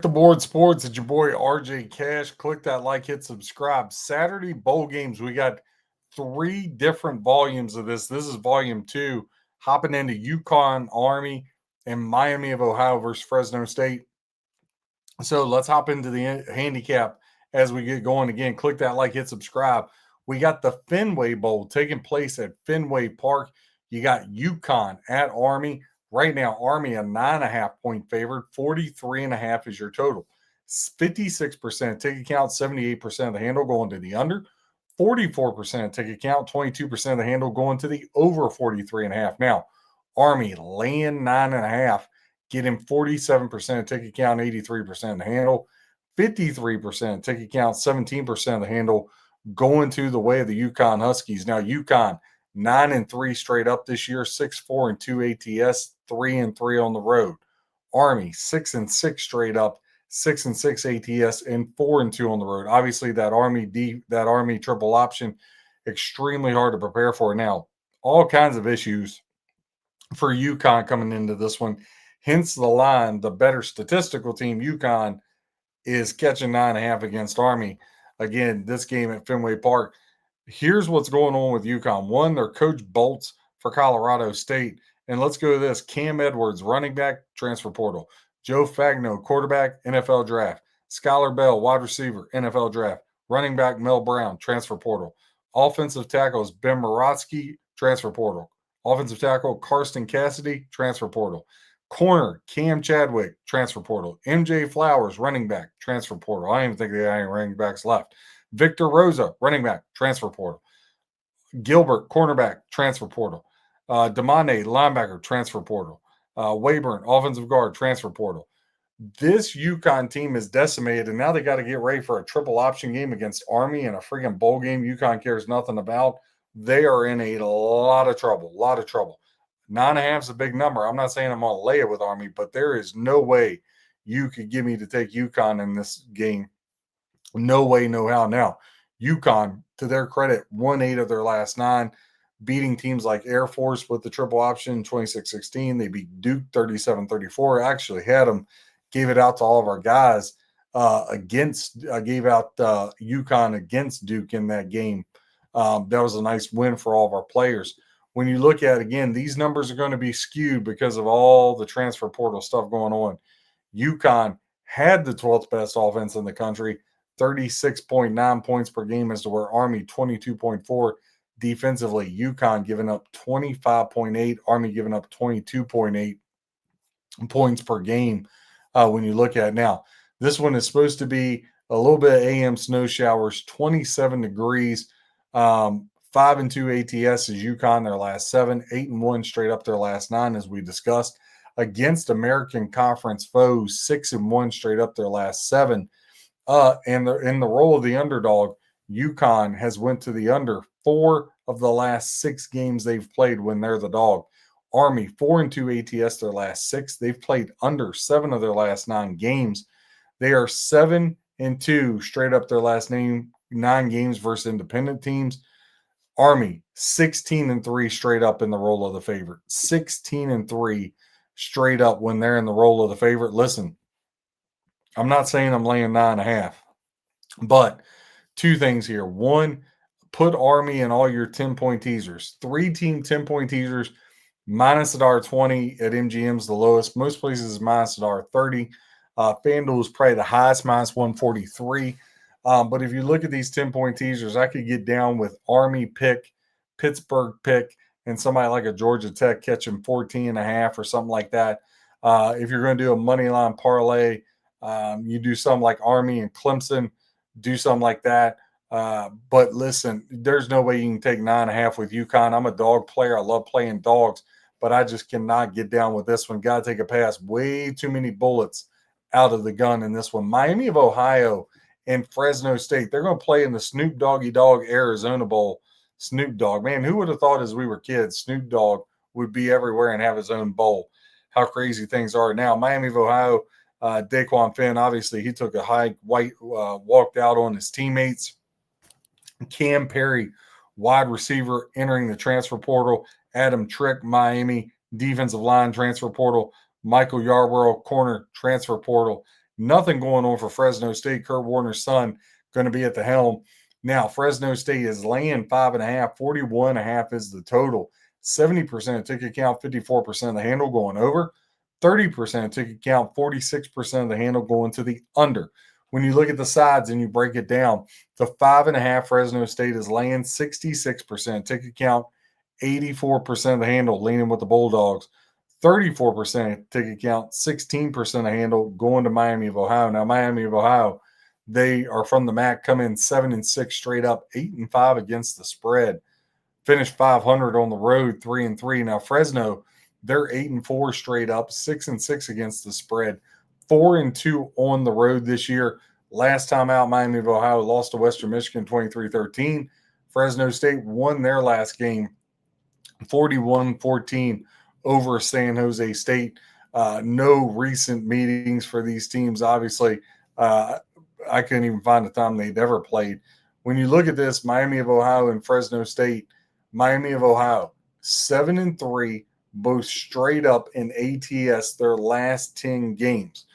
the board sports. It's your boy RJ Cash. Click that like, hit subscribe. Saturday bowl games. We got three different volumes of this. This is volume two, hopping into UConn, Army, and Miami of Ohio versus Fresno State. So let's hop into the handicap as we get going. Again, click that like, hit subscribe. We got the Fenway Bowl taking place at Fenway Park. You got UConn at Army. Right now, Army a 9.5-point favorite. 43.5 is your total. 56% ticket count, 78% of the handle going to the under. 44% ticket count, 22% of the handle going to the over 43.5. Now, Army laying 9.5, getting 47% ticket count, 83% of the handle. 53% ticket count, 17% of the handle going to the way of the UConn Huskies. Now, UConn 9-3 straight up this year, 6-4-2 ATS, 3-3 on the road. Army 6-6 straight up, 6-6 ATS, and 4-2 on the road. Obviously, that Army triple option, extremely hard to prepare for. Now, all kinds of issues for UConn coming into this one. Hence the line, the better statistical team, UConn, is catching 9.5 against Army. Again, this game at Fenway Park. Here's what's going on with UConn. One, their coach bolts for Colorado State. And let's go to this. Cam Edwards, running back, transfer portal. Joe Fagno, quarterback, NFL draft. Skylar Bell, wide receiver, NFL draft. Running back, Mel Brown, transfer portal. Offensive tackles, Ben Morotsky, transfer portal. Offensive tackle, Karsten Cassidy, transfer portal. Corner, Cam Chadwick, transfer portal. MJ Flowers, running back, transfer portal. I don't even think they have any running backs left. Victor Rosa, running back, transfer portal. Gilbert, cornerback, transfer portal. Damane, linebacker, transfer portal. Wayburn, offensive guard, transfer portal. This UConn team is decimated, and now they got to get ready for a triple option game against Army and a freaking bowl game UConn cares nothing about. They are in a lot of trouble. 9.5 is a big number. I'm not saying I'm going to lay it with Army, but there is no way you could get me to take UConn in this game. No way, no how. Now, UConn, to their credit, won 8 of their last 9, beating teams like Air Force with the triple option 26-16. They beat Duke 37-34. Actually had them, gave it out to all of our guys gave out UConn against Duke in that game. That was a nice win for all of our players. When you look at, again, these numbers are going to be skewed because of all the transfer portal stuff going on. UConn had the 12th best offense in the country, 36.9 points per game, as to where Army 22.4 defensively. UConn giving up 25.8, Army giving up 22.8 points per game. When you look at it now, this one is supposed to be a little bit of AM snow showers, 27 degrees. 5-2 ATS is UConn their last 7, 8-1 straight up their last 9, as we discussed. Against American Conference foes, 6-1 straight up their last 7. And they're in the role of the underdog. UConn has went to the under 4 of the last 6 games they've played when they're the dog. Army 4-2 ATS their last 6. They've played under 7 of their last 9 games. They are 7-2 straight up their last 9 games versus independent teams. Army 16-3 straight up in the role of the favorite. 16-3 straight up when they're in the role of the favorite. Listen, I'm not saying I'm laying 9.5, but 2 things here. One, put Army in all your 10-point teasers. 3-team 10-point teasers, minus $1.20 at MGM's the lowest. Most places is minus $1.30. FanDuel is probably the highest, minus 143. But if you look at these 10-point teasers, I could get down with Army pick, Pittsburgh pick, and somebody like a Georgia Tech catching 14.5 or something like that. If you're going to do a money line parlay, you do something like Army and Clemson, do something like that. But listen, there's no way you can take 9.5 with UConn. I'm a dog player. I love playing dogs, but I just cannot get down with this one. Got to take a pass. Way too many bullets out of the gun in this one. Miami of Ohio and Fresno State. They're going to play in the Snoop Doggy Dogg Arizona Bowl. Snoop Dogg. Man, who would have thought as we were kids, Snoop Dogg would be everywhere and have his own bowl? How crazy things are now. Miami of Ohio, Daquan Finn, obviously, he took a high white, walked out on his teammates. Cam Perry, wide receiver, entering the transfer portal. Adam Trick, Miami, defensive line transfer portal. Michael Yarborough, corner transfer portal. Nothing going on for Fresno State. Kurt Warner's son going to be at the helm. Now, Fresno State is laying 5.5, 41.5 is the total. 70% of ticket count, 54% of the handle going over. 30% of ticket count, 46% of the handle going to the under. When you look at the sides and you break it down, the 5.5 Fresno State is laying 66% ticket count, 84% of the handle leaning with the Bulldogs. 34% ticket count, 16% of handle going to Miami of Ohio. Now, Miami of Ohio, they are from the MAC, come in 7-6 straight up, 8-5 against the spread. Finished 500 on the road, 3-3. Now, Fresno, they're 8-4 straight up, 6-6 against the spread, 4-2 on the road this year. Last time out, Miami of Ohio lost to Western Michigan 23-13. Fresno State won their last game 41-14 over San Jose State. No recent meetings for these teams. Obviously, I couldn't even find a time they'd ever played. When you look at this, Miami of Ohio and Fresno State, Miami of Ohio, 7-3, both straight up in ATS their last 10 games.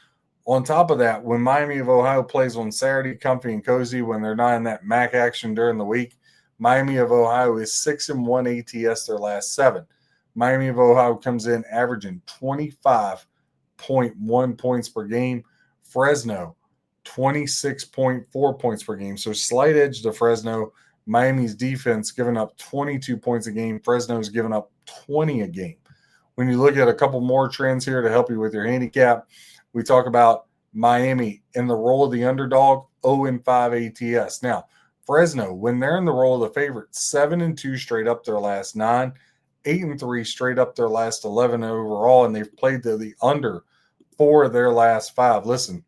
On top of that, when Miami of Ohio plays on Saturday, comfy and cozy, when they're not in that MAC action during the week, Miami of Ohio is 6-1 ATS their last 7. Miami of Ohio comes in averaging 25.1 points per game. Fresno, 26.4 points per game. So slight edge to Fresno. Miami's defense giving up 22 points a game. Fresno's giving up 20 a game. When you look at a couple more trends here to help you with your handicap, we talk about Miami in the role of the underdog, 0-5 ATS. Now, Fresno, when they're in the role of the favorite, 7-2 straight up their last 9, 8-3 straight up their last 11 overall, and they've played to the under 4 of their last 5. Listen,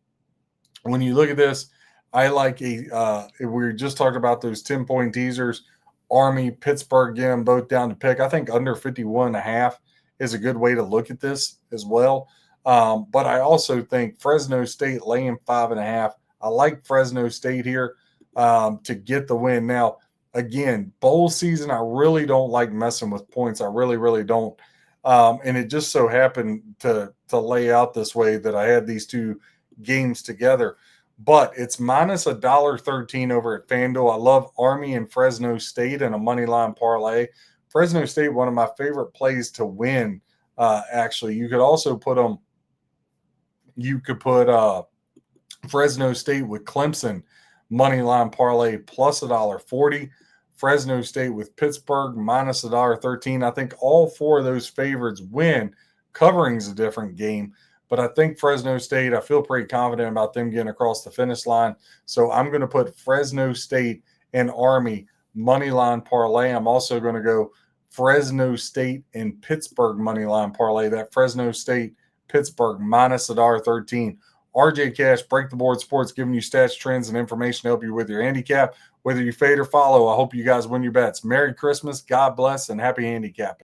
when you look at this, I like we were just talking about those 10-point teasers. Army, Pittsburgh, get them both down to pick. I think under 51.5 is a good way to look at this as well. But I also think Fresno State laying 5.5. I like Fresno State here to get the win. Now, again, bowl season, I really don't like messing with points. I really, really don't. And it just so happened to lay out this way that I had these two games together. But it's minus $1.13 over at FanDuel. I love Army and Fresno State in a money line parlay. Fresno State, one of my favorite plays to win. Actually, you could also put them. You could put Fresno State with Clemson money line parlay plus $1.40. Fresno State with Pittsburgh minus $1.13. I think all 4 of those favorites win. Covering's a different game. But I think Fresno State, I feel pretty confident about them getting across the finish line. So I'm going to put Fresno State and Army money line parlay. I'm also going to go Fresno State and Pittsburgh money line parlay. That Fresno State, Pittsburgh minus $1.13. RJ Cash, Break the Board Sports, giving you stats, trends, and information to help you with your handicap. Whether you fade or follow, I hope you guys win your bets. Merry Christmas, God bless, and happy handicapping.